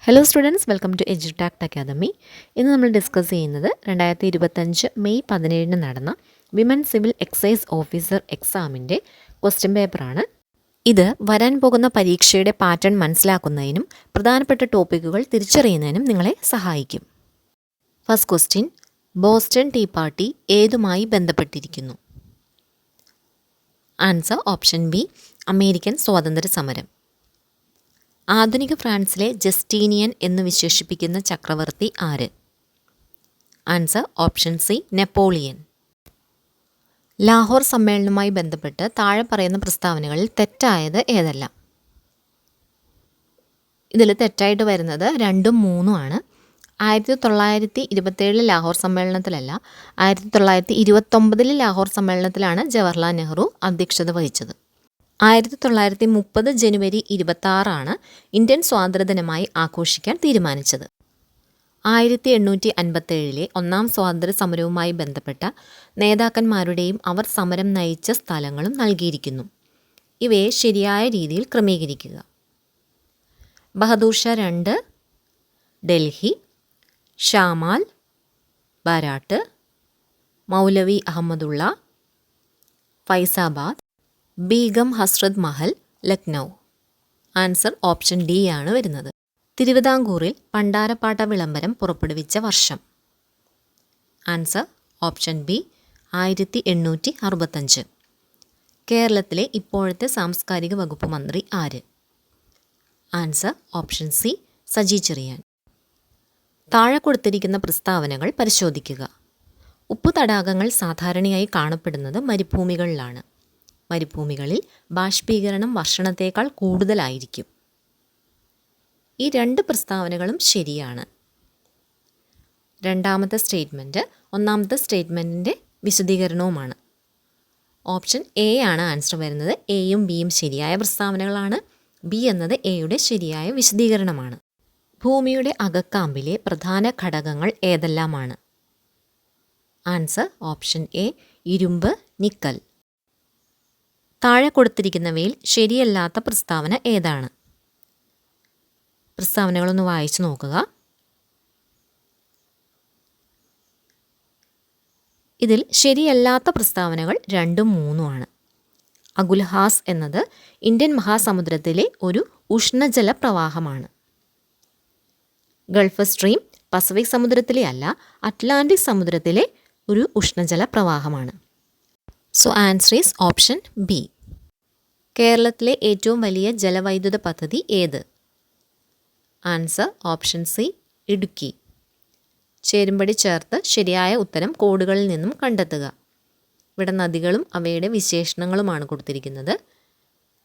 Hello students, welcome to Edutact academy. ഇന്ന് നമ്മൾ discuss ചെയ്യുന്നത് 2025 മെയ് 17 നടന്ന വിമൻ സിവിൽ എക്സൈസ് ഓഫീസർ എക്സാമിൻ്റെ ക്വസ്റ്റ്യൻ പേപ്പറാണ്. ഇത് വരാൻ പോകുന്ന പരീക്ഷയുടെ പാറ്റേൺ മനസ്സിലാക്കുന്നതിനും പ്രധാനപ്പെട്ട ടോപ്പിക്കുകൾ തിരിച്ചറിയുന്നതിനും നിങ്ങളെ സഹായിക്കും. First question, Boston tea party ഏതുമായി ബന്ധപ്പെട്ടിരിക്കുന്നു? ആൻസർ ഓപ്ഷൻ ബി, അമേരിക്കൻ സ്വാതന്ത്ര്യ സമരം. ആധുനിക ഫ്രാൻസിലെ ജസ്റ്റീനിയൻ എന്ന് വിശേഷിപ്പിക്കുന്ന ചക്രവർത്തി ആര്? Answer option C, Napoleon. Lahore സമ്മേളനവുമായി ബന്ധപ്പെട്ട് താഴെ പറയുന്ന പ്രസ്താവനകളിൽ തെറ്റായത് ഏതെല്ലാം? ഇതിൽ തെറ്റായിട്ട് വരുന്നത് 2ഉം 3ഉം ആണ്. 1927 ലാഹോർ സമ്മേളനത്തിലല്ല, 1929 ലാഹോർ സമ്മേളനത്തിലാണ് ജവഹർലാൽ നെഹ്റു അധ്യക്ഷത വഹിച്ചത്. 1930 ജനുവരി 26 ഇന്ത്യൻ സ്വാതന്ത്ര്യദിനമായി ആഘോഷിക്കാൻ തീരുമാനിച്ചത്. 1857 ഒന്നാം സ്വാതന്ത്ര്യ സമരവുമായി ബന്ധപ്പെട്ട നേതാക്കന്മാരുടെയും അവർ സമരം നയിച്ച സ്ഥലങ്ങളും നൽകിയിരിക്കുന്നു. ഇവയെ ശരിയായ രീതിയിൽ ക്രമീകരിക്കുക. Bahadur Shah 2, Delhi. Shamli, Baraut. Maulavi Ahmadullah, Faizabad. Begum Hazrat Mahal, Lucknow. Answer option D ആണ് വരുന്നത്. തിരുവിതാംകൂറിൽ പണ്ടാരപ്പാട്ട വിളംബരം പുറപ്പെടുവിച്ച വർഷം? Answer option B, 1865. കേരളത്തിലെ ഇപ്പോഴത്തെ സാംസ്കാരിക വകുപ്പ് മന്ത്രി ആര്? Answer option C, Saji Cherian. താഴെ കൊടുത്തിരിക്കുന്ന പ്രസ്താവനകൾ പരിശോധിക്കുക. ഉപ്പു തടാകങ്ങൾ സാധാരണയായി കാണപ്പെടുന്നത് മരുഭൂമികളിലാണ്. മരുഭൂമികളിൽ ബാഷ്പീകരണം വർഷണത്തേക്കാൾ കൂടുതലായിരിക്കും. ഈ 2 പ്രസ്താവനകളും ശരിയാണ്. രണ്ടാമത്തെ സ്റ്റേറ്റ്മെൻറ്റ് ഒന്നാമത്തെ സ്റ്റേറ്റ്മെൻറ്റിൻ്റെ വിശദീകരണവുമാണ്. ഓപ്ഷൻ എ ആണ് ആൻസർ വരുന്നത്. എയും ബിയും ശരിയായ പ്രസ്താവനകളാണ്. ബി എന്നത് എയുടെ ശരിയായ വിശദീകരണമാണ്. ഭൂമിയുടെ അകക്കാമ്പിലെ പ്രധാന ഘടകങ്ങൾ ഏതെല്ലാമാണ്? ആൻസർ ഓപ്ഷൻ എ, ഇരുമ്പ്, നിക്കൽ. താഴെ കൊടുത്തിരിക്കുന്നവയിൽ ശരിയല്ലാത്ത പ്രസ്താവന ഏതാണ്? പ്രസ്താവനകളൊന്ന് വായിച്ചു നോക്കുക. ഇതിൽ ശരിയല്ലാത്ത പ്രസ്താവനകൾ 2ഉം 3ഉം ആണ്. അഗുൽഹാസ് എന്നത് ഇന്ത്യൻ മഹാസമുദ്രത്തിലെ ഒരു ഉഷ്ണജല പ്രവാഹമാണ്. ഗൾഫ് സ്ട്രീം പസഫിക് സമുദ്രത്തിലെ അല്ല, അറ്റ്ലാന്റിക് സമുദ്രത്തിലെ ഒരു ഉഷ്ണജല പ്രവാഹമാണ്. So answer is option B. കേരളത്തിലെ ഏറ്റവും വലിയ ജലവൈദ്യുത പദ്ധതി ഏത്? Answer option C, Idukki. ചേരുംപടി ചേർത്ത് ശരിയായ ഉത്തരം കോഡുകളിൽ നിന്നും കണ്ടെത്തുക. ഇവിടെ നദികളും അവയുടെ വിശേഷണങ്ങളുമാണ് കൊടുത്തിരിക്കുന്നത്.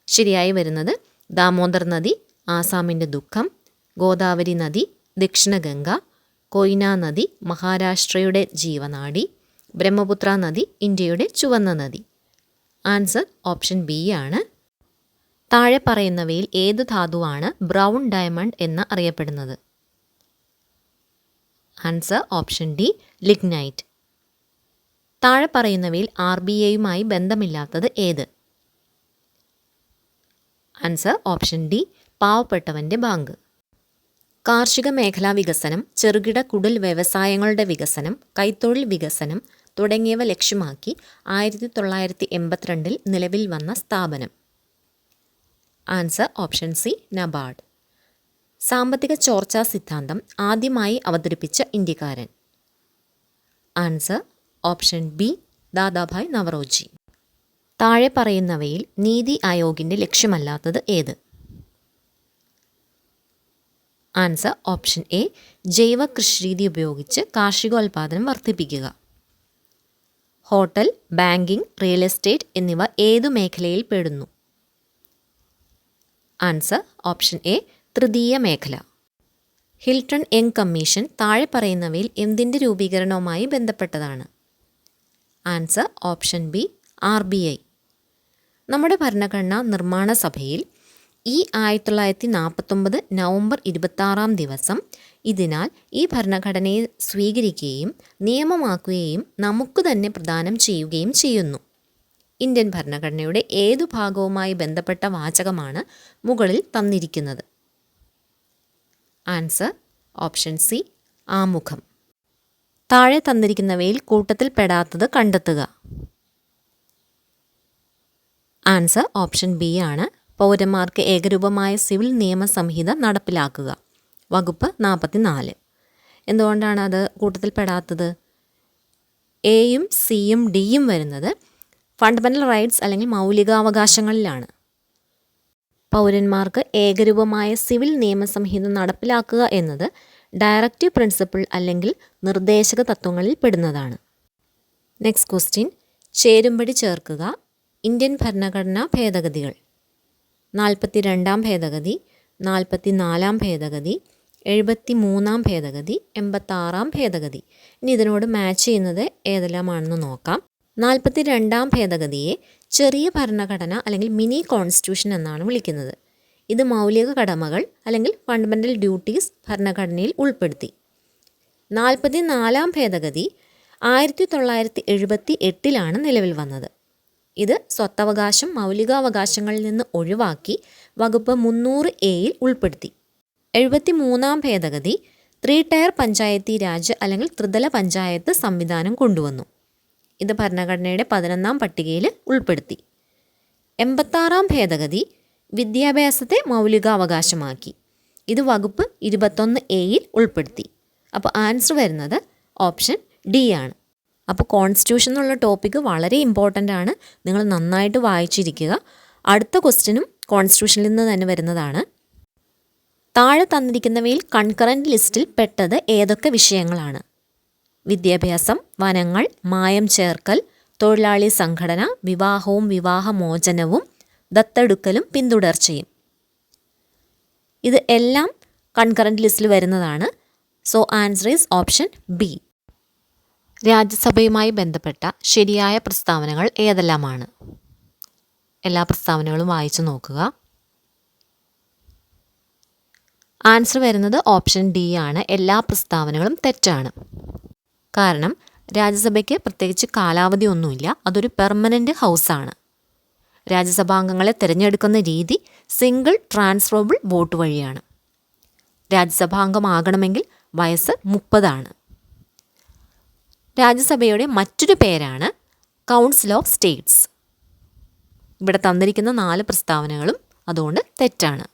ശരിയായി വരുന്നത് ദാമോദർ നദി, ആസാമിൻ്റെ ദുഃഖം. ഗോദാവരി നദി, ദക്ഷിണ ഗംഗ. കൊയ്ന നദി, മഹാരാഷ്ട്രയുടെ ജീവനാഡി. ബ്രഹ്മപുത്ര നദി, ഇന്ത്യയുടെ ചുവന്ന നദി. ആൻസർ ഓപ്ഷൻ ബി ആണ്. താഴെ പറയുന്നവയിൽ ഏത് ധാതുവാണ് ബ്രൗൺ ഡയമണ്ട് എന്ന് അറിയപ്പെടുന്നത്? Answer option D, lignite. താഴെ പറയുന്നവയിൽ RBIയുമായി ബന്ധമില്ലാത്തത് ഏത്? ആൻസർ ഓപ്ഷൻ ഡി, പാവപ്പെട്ടവൻ്റെ ബാങ്ക്. കാർഷിക മേഖലാ വികസനം, ചെറുകിട കുടിൽ വ്യവസായങ്ങളുടെ വികസനം, കൈത്തൊഴിൽ വികസനം തുടങ്ങിയവ ലക്ഷ്യമാക്കി 1982 നിലവിൽ വന്ന സ്ഥാപനം? Answer option C, NABARD. സാമ്പത്തിക ചോർച്ചാ സിദ്ധാന്തം ആദ്യമായി അവതരിപ്പിച്ച ഇന്ത്യക്കാരൻ? Answer option B, Dadabhai Naoroji. താഴെ പറയുന്നവയിൽ നീതി ആയോഗിൻ്റെ ലക്ഷ്യമല്ലാത്തത് ഏത്? ആൻസർ ഓപ്ഷൻ എ, ജൈവ കൃഷിരീതി ഉപയോഗിച്ച് കാർഷികോൽപാദനം വർദ്ധിപ്പിക്കുക. ഹോട്ടൽ, ബാങ്കിംഗ്, റിയൽ എസ്റ്റേറ്റ് എന്നിവ ഏതു മേഖലയിൽ പെടുന്നു? ആൻസർ ഓപ്ഷൻ എ, തൃതീയ മേഖല. ഹിൽട്ടൺ യങ് കമ്മീഷൻ താഴെ പറയുന്നവയിൽ എന്തിൻ്റെ രൂപീകരണവുമായി ബന്ധപ്പെട്ടതാണ്? Answer option B, RBI. നമ്മുടെ ഭരണഘടനാ നിർമ്മാണ സഭയിൽ ഈ 1949 നവംബർ 26 ഇതിനാൽ ഈ ഭരണഘടനയെ സ്വീകരിക്കുകയും നിയമമാക്കുകയും നമുക്ക് തന്നെ പ്രദാനം ചെയ്യുകയും ചെയ്യുന്നു. ഇന്ത്യൻ ഭരണഘടനയുടെ ഏതു ഭാഗവുമായി ബന്ധപ്പെട്ട വാചകമാണ് മുകളിൽ തന്നിരിക്കുന്നത്? ആൻസർ ഓപ്ഷൻ സി ആമുഖം. താഴെ തന്നിരിക്കുന്നവയിൽ കൂട്ടത്തിൽ പെടാത്തത് കണ്ടെത്തുക. ആൻസർ ഓപ്ഷൻ ബി ആണ്. പൗരന്മാർക്ക് ഏകരൂപമായ സിവിൽ നിയമ സംഹിത നടപ്പിലാക്കുക. വകുപ്പ് 44. എന്തുകൊണ്ടാണ് അത് കൂട്ടത്തിൽ പെടാത്തത്? എയും സിയും ഡിയും വരുന്നത് ഫണ്ടമെൻ്റൽ റൈറ്റ്സ് അല്ലെങ്കിൽ മൗലികാവകാശങ്ങളിലാണ്. പൗരന്മാർക്ക് ഏകരൂപമായ സിവിൽ നിയമസംഹിത നടപ്പിലാക്കുക എന്നത് ഡയറക്റ്റീവ് പ്രിൻസിപ്പിൾ അല്ലെങ്കിൽ നിർദ്ദേശക തത്വങ്ങളിൽ പെടുന്നതാണ്. നെക്സ്റ്റ് ക്വസ്റ്റ്യൻ, ചേരുംപടി ചേർക്കുക. ഇന്ത്യൻ ഭരണഘടനാ ഭേദഗതികൾ: 42-ാം ഭേദഗതി, 44-ാം ഭേദഗതി, 73-ാം ഭേദഗതി, 86-ാം ഭേദഗതി. ഇനി ഇതിനോട് മാച്ച് ചെയ്യുന്നത് ഏതെല്ലാമാണെന്ന് നോക്കാം. 42-ാം ഭേദഗതിയെ ചെറിയ ഭരണഘടന അല്ലെങ്കിൽ മിനി കോൺസ്റ്റിറ്റ്യൂഷൻ എന്നാണ് വിളിക്കുന്നത്. ഇത് മൗലിക കടമകൾ അല്ലെങ്കിൽ ഫണ്ടമെൻ്റൽ ഡ്യൂട്ടീസ് ഭരണഘടനയിൽ ഉൾപ്പെടുത്തി. 44-ാം ഭേദഗതി 1978-ലാണ് നിലവിൽ വന്നത്. ഇത് സ്വത്തവകാശം മൗലികാവകാശങ്ങളിൽ നിന്ന് ഒഴിവാക്കി വകുപ്പ് 300A ഉൾപ്പെടുത്തി. 73-ാം ഭേദഗതി 3 ടയർ പഞ്ചായത്തി രാജ് അല്ലെങ്കിൽ ത്രിതല പഞ്ചായത്ത് സംവിധാനം കൊണ്ടുവന്നു. ഇത് ഭരണഘടനയുടെ 11-ാം പട്ടികയിൽ ഉൾപ്പെടുത്തി. 86-ാം ഭേദഗതി വിദ്യാഭ്യാസത്തെ മൗലികാവകാശമാക്കി. ഇത് വകുപ്പ് 21A ഉൾപ്പെടുത്തി. അപ്പോൾ ആൻസർ വരുന്നത് ഓപ്ഷൻ ഡി ആണ്. അപ്പോൾ കോൺസ്റ്റിറ്റ്യൂഷൻ എന്നുള്ള ടോപ്പിക്ക് വളരെ ഇമ്പോർട്ടൻ്റ് ആണ്. നിങ്ങൾ നന്നായിട്ട് വായിച്ചിരിക്കുക. അടുത്ത ക്വസ്റ്റ്യനും കോൺസ്റ്റിറ്റ്യൂഷനിൽ നിന്ന് തന്നെ വരുന്നതാണ്. താഴെ തന്നിരിക്കുന്നവയിൽ കൺകറൻറ്റ് ലിസ്റ്റിൽ പെട്ടത് ഏതൊക്കെ വിഷയങ്ങളാണ്? വിദ്യാഭ്യാസം, വനങ്ങൾ, മായം ചേർക്കൽ, തൊഴിലാളി സംഘടന, വിവാഹവും വിവാഹമോചനവും, ദത്തെടുക്കലും പിന്തുടർച്ചയും. ഇത് എല്ലാം കൺകറൻറ്റ് ലിസ്റ്റിൽ വരുന്നതാണ്. So answer is option B. രാജ്യസഭയുമായി ബന്ധപ്പെട്ട ശരിയായ പ്രസ്താവനകൾ ഏതെല്ലാമാണ്? എല്ലാ പ്രസ്താവനകളും വായിച്ചു നോക്കുക. ആൻസർ വരുന്നത് ഓപ്ഷൻ ഡി ആണ്. എല്ലാ പ്രസ്താവനകളും തെറ്റാണ്. കാരണം രാജ്യസഭയ്ക്ക് പ്രത്യേകിച്ച് കാലാവധി ഒന്നുമില്ല. അതൊരു പെർമനൻ്റ് ഹൗസാണ്. രാജ്യസഭാംഗങ്ങളെ തിരഞ്ഞെടുക്കുന്ന രീതി സിംഗിൾ ട്രാൻസ്ഫറബിൾ വോട്ട് വഴിയാണ്. രാജ്യസഭാംഗമാകണമെങ്കിൽ വയസ്സ് 30 ആണ്. രാജ്യസഭയുടെ മറ്റൊരു പേരാണ് കൗൺസിൽ ഓഫ് സ്റ്റേറ്റ്സ്. ഇവിടെ തന്നിരിക്കുന്ന 4 പ്രസ്താവനകളും അതുകൊണ്ട് തെറ്റാണ്.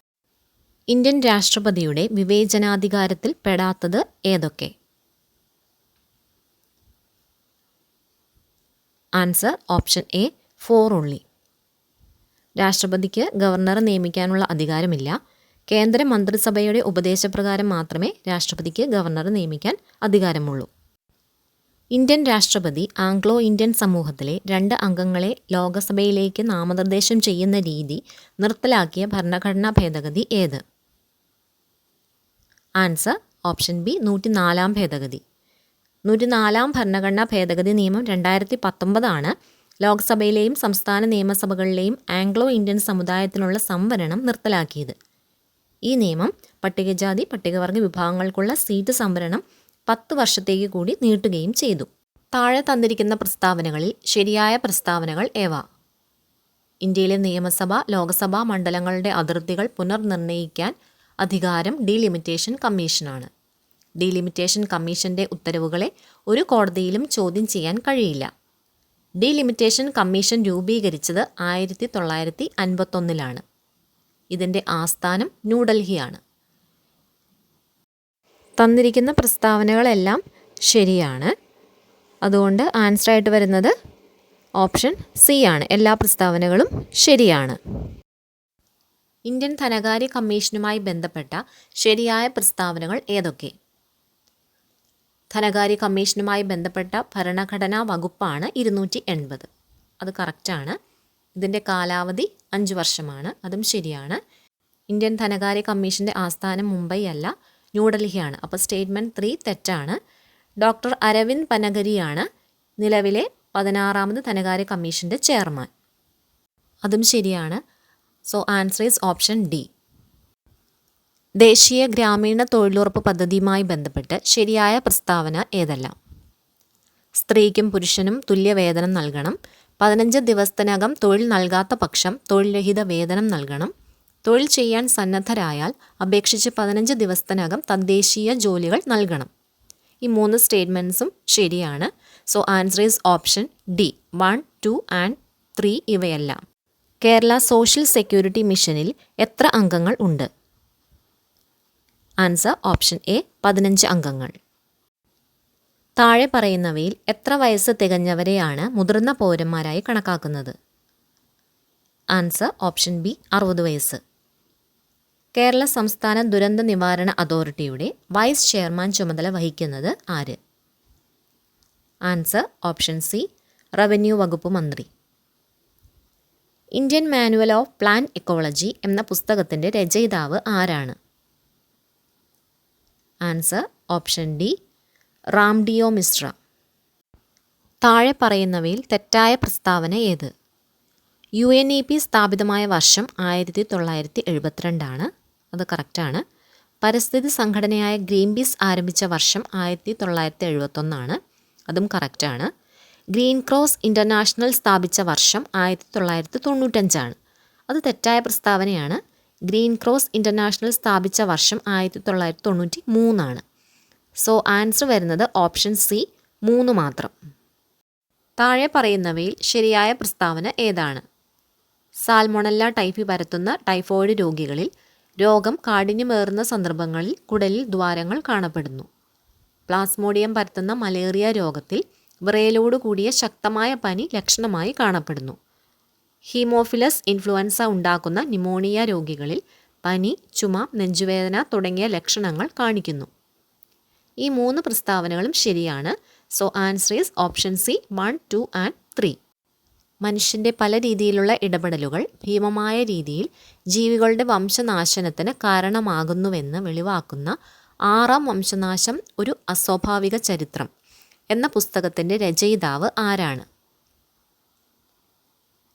ഇന്ത്യൻ രാഷ്ട്രപതിയുടെ വിവേചനാധികാരത്തിൽ പെടാത്തത് ഏതൊക്കെ? Answer option A 4 only. രാഷ്ട്രപതിക്ക് ഗവർണറെ നിയമിക്കാനുള്ള അധികാരമില്ല. കേന്ദ്ര മന്ത്രിസഭയുടെ ഉപദേശപ്രകാരം മാത്രമേ രാഷ്ട്രപതിക്ക് ഗവർണറെ നിയമിക്കാൻ അധികാരമുള്ളൂ. ഇന്ത്യൻ രാഷ്ട്രപതി ആംഗ്ലോ ഇന്ത്യൻ സമൂഹത്തിലെ 2 അംഗങ്ങളെ ലോകസഭയിലേക്ക് നാമനിർദ്ദേശം ചെയ്യുന്ന രീതി നിർത്തലാക്കിയ ഭരണഘടനാ ഭേദഗതി ഏത്? ആൻസർ ഓപ്ഷൻ ബി 104-ാം ഭേദഗതി. 104-ാം ഭരണഘടനാ ഭേദഗതി നിയമം 2019 ആണ് ലോക്സഭയിലെയും സംസ്ഥാന നിയമസഭകളിലെയും ആംഗ്ലോ ഇന്ത്യൻ സമുദായത്തിനുള്ള സംവരണം നിർത്തലാക്കിയത്. ഈ നിയമം പട്ടികജാതി പട്ടികവർഗ വിഭാഗങ്ങൾക്കുള്ള സീറ്റ് സംവരണം 10 വർഷത്തേക്ക് കൂടി നീട്ടുകയും ചെയ്തു. താഴെ തന്നിരിക്കുന്ന പ്രസ്താവനകളിൽ ശരിയായ പ്രസ്താവനകൾ ഏവ? ഇന്ത്യയിലെ നിയമസഭ ലോകസഭാ മണ്ഡലങ്ങളുടെ അതിർത്തികൾ പുനർനിർണ്ണയിക്കാൻ അധികാരം ഡീലിമിറ്റേഷൻ കമ്മീഷനാണ്. ഡീലിമിറ്റേഷൻ കമ്മീഷൻ്റെ ഉത്തരവുകളെ ഒരു കോടതിയിലും ചോദ്യം ചെയ്യാൻ കഴിയില്ല. ഡീലിമിറ്റേഷൻ കമ്മീഷൻ രൂപീകരിച്ചത് 1951-ലാണ്. ഇതിൻ്റെ ആസ്ഥാനം ന്യൂഡൽഹിയാണ്. തന്നിരിക്കുന്ന പ്രസ്താവനകളെല്ലാം ശരിയാണ്. അതുകൊണ്ട് ആൻസർ ആയിട്ട് വരുന്നത് ഓപ്ഷൻ സി ആണ്. എല്ലാ പ്രസ്താവനകളും ശരിയാണ്. ഇന്ത്യൻ ധനകാര്യ കമ്മീഷനുമായി ബന്ധപ്പെട്ട ശരിയായ പ്രസ്താവനകൾ ഏതൊക്കെ? ധനകാര്യ കമ്മീഷനുമായി ബന്ധപ്പെട്ട ഭരണഘടനാ വകുപ്പാണ് 280. അത് കറക്റ്റാണ്. ഇതിൻ്റെ കാലാവധി 5 വർഷമാണ്. അതും ശരിയാണ്. ഇന്ത്യൻ ധനകാര്യ കമ്മീഷൻ്റെ ആസ്ഥാനം മുംബൈ അല്ല ന്യൂഡൽഹിയാണ്. അപ്പോൾ സ്റ്റേറ്റ്മെൻറ്റ് 3 തെറ്റാണ്. ഡോക്ടർ അരവിന്ദ് പനഗരിയാണ് നിലവിലെ 16-ാമത് ധനകാര്യ കമ്മീഷൻ്റെ ചെയർമാൻ. അതും ശരിയാണ്. So answer is option D. ദേശീയ ഗ്രാമീണ തൊഴിലുറപ്പ് പദ്ധതിയുമായി ബന്ധപ്പെട്ട് ശരിയായ പ്രസ്താവന ഏതെല്ലാം? സ്ത്രീക്കും പുരുഷനും തുല്യവേതനം നൽകണം. 15 ദിവസത്തിനകം തൊഴിൽ നൽകാത്ത പക്ഷം തൊഴിൽ രഹിത വേതനം നൽകണം. തൊഴിൽ ചെയ്യാൻ സന്നദ്ധരായാൽ അപേക്ഷിച്ച് 15 ദിവസത്തിനകം തദ്ദേശീയ ജോലികൾ നൽകണം. ഈ 3 സ്റ്റേറ്റ്മെൻറ്റ്സും ശരിയാണ്. So answer is option D 1, 2 and 3 ഇവയെല്ലാം. കേരള സോഷ്യൽ സെക്യൂരിറ്റി മിഷനിൽ എത്ര അംഗങ്ങൾ ഉണ്ട്? ആൻസർ ഓപ്ഷൻ എ 15 അംഗങ്ങൾ. താഴെ പറയുന്നവയിൽ എത്ര വയസ്സ് തികഞ്ഞവരെയാണ് മുതിർന്ന പൗരന്മാരായി കണക്കാക്കുന്നത്? ആൻസർ ഓപ്ഷൻ ബി 60 വയസ്സ്. കേരള സംസ്ഥാന ദുരന്ത നിവാരണ അതോറിറ്റിയുടെ വൈസ് ചെയർമാൻ ചുമതല വഹിക്കുന്നത് ആര്? ആൻസർ ഓപ്ഷൻ സി റവന്യൂ വകുപ്പ് മന്ത്രി. Indian manual of plant ecology എന്ന പുസ്തകത്തിൻ്റെ രചയിതാവ് ആരാണ്? Answer option D Ramdeo Mishra. താഴെ പറയുന്നവയിൽ തെറ്റായ പ്രസ്താവന ഏത്? UNEP സ്ഥാപിതമായ വർഷം 1972 ആണ്. അത് കറക്റ്റാണ്. പരിസ്ഥിതി സംഘടനയായ ഗ്രീൻ പീസ് ആരംഭിച്ച വർഷം 1971 ആണ്. അതും കറക്റ്റാണ്. ഗ്രീൻ ക്രോസ് ഇൻ്റർനാഷണൽ സ്ഥാപിച്ച വർഷം 1995 ആണ്. അത് തെറ്റായ പ്രസ്താവനയാണ്. ഗ്രീൻ ക്രോസ് ഇൻ്റർനാഷണൽ സ്ഥാപിച്ച വർഷം 1993 ആണ്. സോ ആൻസർ വരുന്നത് ഓപ്ഷൻ സി 3 മാത്രം. താഴെ പറയുന്നവയിൽ ശരിയായ പ്രസ്താവന ഏതാണ്? സാൽമൊണല്ല ടൈഫി പരത്തുന്ന ടൈഫോയിഡ് രോഗികളിൽ രോഗം കാഠിന്യമേറുന്ന സന്ദർഭങ്ങളിൽ കുടലിൽ ദ്വാരങ്ങൾ കാണപ്പെടുന്നു. പ്ലാസ്മോഡിയം പരത്തുന്ന മലേറിയ രോഗത്തിൽ വിറയലോട് കൂടിയ ശക്തമായ പനി ലക്ഷണമായി കാണപ്പെടുന്നു. ഹീമോഫിലസ് ഇൻഫ്ലുവൻസ ഉണ്ടാക്കുന്ന ന്യൂമോണിയ രോഗികളിൽ പനി, ചുമ, നെഞ്ചുവേദന തുടങ്ങിയ ലക്ഷണങ്ങൾ കാണിക്കുന്നു. ഈ 3 പ്രസ്താവനകളും ശരിയാണ്. So answer is option C 1, 2 and 3. മനുഷ്യൻ്റെ പല രീതിയിലുള്ള ഇടപെടലുകൾ ഭീമമായ രീതിയിൽ ജീവികളുടെ വംശനാശനത്തിന് കാരണമാകുന്നുവെന്ന് വെളിവാക്കുന്ന 6ാം വംശനാശം ഒരു അസ്വാഭാവിക ചരിത്രം എന്ന പുസ്തകത്തിൻ്റെ രചയിതാവ് ആരാണ്?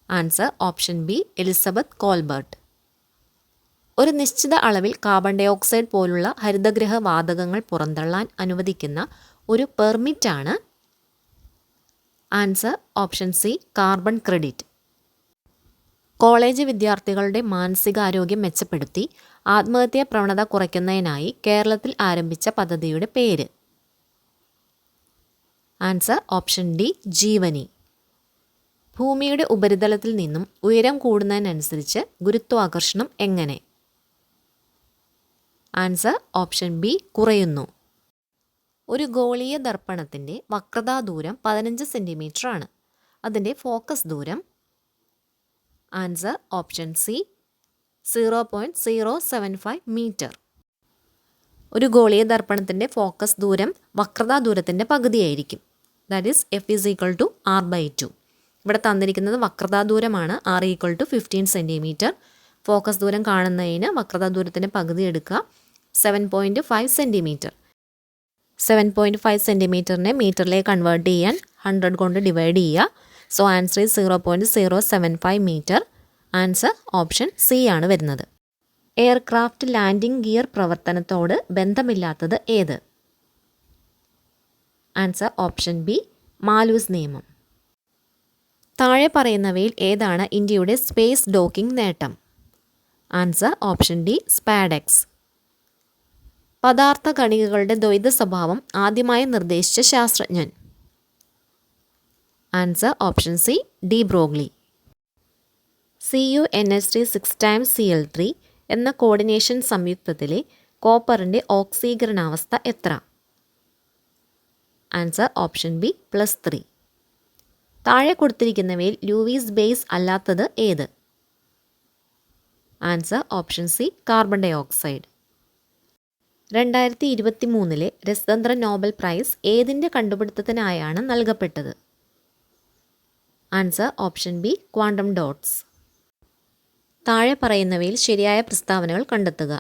Answer option B Elizabeth കോൾബർട്ട്. ഒരു നിശ്ചിത അളവിൽ കാർബൺ ഡൈ ഓക്സൈഡ് പോലുള്ള ഹരിതഗൃഹ വാതകങ്ങൾ പുറന്തള്ളാൻ അനുവദിക്കുന്ന ഒരു പെർമിറ്റാണ്? Answer option C carbon credit. College വിദ്യാർത്ഥികളുടെ മാനസികാരോഗ്യം മെച്ചപ്പെടുത്തി ആത്മഹത്യാ പ്രവണത കുറയ്ക്കുന്നതിനായി കേരളത്തിൽ ആരംഭിച്ച പദ്ധതിയുടെ പേര്? Answer option D Jeevani. ഭൂമിയുടെ ഉപരിതലത്തിൽ നിന്നും ഉയരം കൂടുന്നതിനനുസരിച്ച് ഗുരുത്വാകർഷണം എങ്ങനെ? ആൻസർ ഓപ്ഷൻ ബി കുറയുന്നു. ഒരു ഗോളീയ ദർപ്പണത്തിൻ്റെ വക്രതാ ദൂരം 15 സെൻറ്റിമീറ്റർ ആണ്. അതിൻ്റെ ഫോക്കസ് ദൂരം? Answer option C 0.075 metre. ഒരു ഗോളീയ ദർപ്പണത്തിൻ്റെ ഫോക്കസ് ദൂരം വക്രതാ ദൂരത്തിൻ്റെ പകുതിയായിരിക്കും. That is F=R/2. ഇവിടെ തന്നിരിക്കുന്നത് വക്രതാ ദൂരമാണ്. R = 15 centimetre. ഫോക്കസ് ദൂരം കാണുന്നതിന് വക്രതാ ദൂരത്തിൻ്റെ പകുതി എടുക്കുക, 7.5 സെൻറ്റിമീറ്റർ. 7.5 സെൻറ്റിമീറ്ററിനെ മീറ്ററിലേക്ക് കൺവേർട്ട് ചെയ്യാൻ 100 കൊണ്ട് ഡിവൈഡ് ചെയ്യുക. So answer is 0.075 metre. Answer option C ആണ് വരുന്നത്. എയർക്രാഫ്റ്റ് ലാൻഡിംഗ് ഗിയർ പ്രവർത്തനത്തോട് ബന്ധമില്ലാത്തത് ഏത്? ആൻസർ ഓപ്ഷൻ ബി മാലൂസ് നിയമം. താഴെ പറയുന്നവയിൽ ഏതാണ് ഇന്ത്യയുടെ സ്പേസ് ഡോക്കിംഗ് നേട്ടം? Answer option D SpaDeX. പദാർത്ഥ കണികകളുടെ ദ്വൈത സ്വഭാവം ആദ്യമായി നിർദ്ദേശിച്ച ശാസ്ത്രജ്ഞൻ? Answer option C de Broglie. CuNH3 6xCl3 എന്ന കോർഡിനേഷൻ സംയുക്തത്തിലെ കോപ്പറിൻ്റെ ഓക്സീകരണാവസ്ഥ എത്ര? Answer option B +3. താഴെ കൊടുത്തിരിക്കുന്നവയിൽ ലൂയിസ് ബേസ് അല്ലാത്തത് ഏത്? Answer option C carbon dioxide. 2023 രസതന്ത്ര നോബൽ പ്രൈസ് ഏതിൻ്റെ കണ്ടുപിടുത്തത്തിനായാണ് നൽകപ്പെട്ടത്? Answer option B quantum dots. താഴെ പറയുന്നവയിൽ ശരിയായ പ്രസ്താവനകൾ കണ്ടെത്തുക.